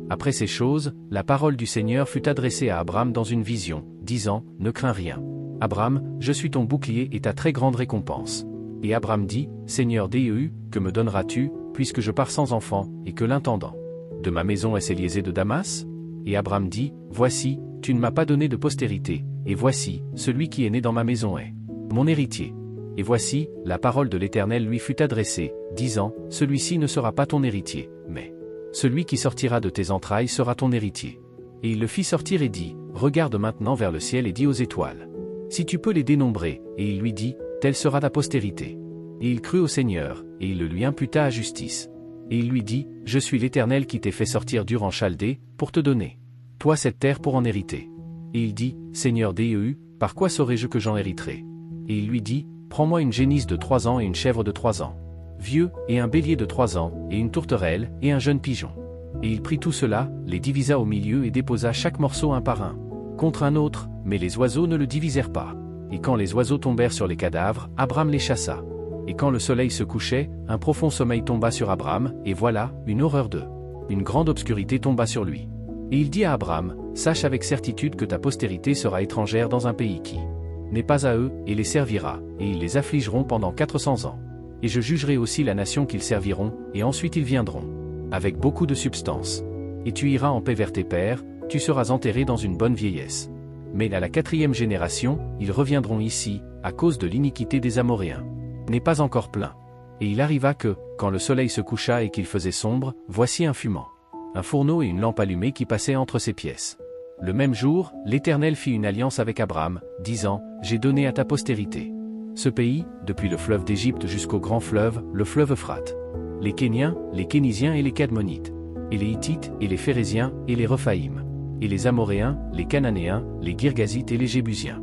Après ces choses, la parole du Seigneur fut adressée à Abram dans une vision, disant, « Ne crains rien. Abram, je suis ton bouclier et ta très grande récompense. » Et Abram dit, « Seigneur Dieu, que me donneras-tu, puisque je pars sans enfant, et que l'intendant de ma maison est Éliézer de Damas ?» Et Abram dit, « Voici, tu ne m'as pas donné de postérité, et voici, celui qui est né dans ma maison est mon héritier. » Et voici, la parole de l'Éternel lui fut adressée, disant, « Celui-ci ne sera pas ton héritier, mais celui qui sortira de tes entrailles sera ton héritier. » Et il le fit sortir et dit, « Regarde maintenant vers le ciel et dis aux étoiles, si tu peux les dénombrer. » Et il lui dit, « Telle sera ta postérité. » Et il crut au Seigneur, et il le lui imputa à justice. Et il lui dit, « Je suis l'Éternel qui t'ai fait sortir d'Ur en Chaldée, pour te donner, toi cette terre pour en hériter. » Et il dit, « Seigneur Dieu, par quoi saurai-je que j'en hériterai ?» Et il lui dit, « Prends-moi une génisse de 3 ans et une chèvre de 3 ans, vieux, et un bélier de 3 ans, et une tourterelle, et un jeune pigeon. » Et il prit tout cela, les divisa au milieu et déposa chaque morceau un par un contre un autre, mais les oiseaux ne le divisèrent pas. Et quand les oiseaux tombèrent sur les cadavres, Abram les chassa. Et quand le soleil se couchait, un profond sommeil tomba sur Abram, et voilà, une horreur une grande obscurité tomba sur lui. Et il dit à Abram, « Sache avec certitude que ta postérité sera étrangère dans un pays qui n'est pas à eux, et les servira, et ils les affligeront pendant 400 ans. Et je jugerai aussi la nation qu'ils serviront, et ensuite ils viendront, avec beaucoup de substance. Et tu iras en paix vers tes pères, tu seras enterré dans une bonne vieillesse. Mais à la 4e génération, ils reviendront ici, à cause de l'iniquité des Amoréens. N'est pas encore plein. » Et il arriva que, quand le soleil se coucha et qu'il faisait sombre, voici un fumant, un fourneau et une lampe allumée qui passaient entre ces pièces. Le même jour, l'Éternel fit une alliance avec Abram, disant, « J'ai donné à ta postérité ce pays, depuis le fleuve d'Égypte jusqu'au grand fleuve, le fleuve Euphrate, les Kéniens, les Kénisiens et les Cadmonites, et les Hittites, et les Phéréziens, et les Rephaïm, et les Amoréens, les Cananéens, les Girgazites et les Jébusiens.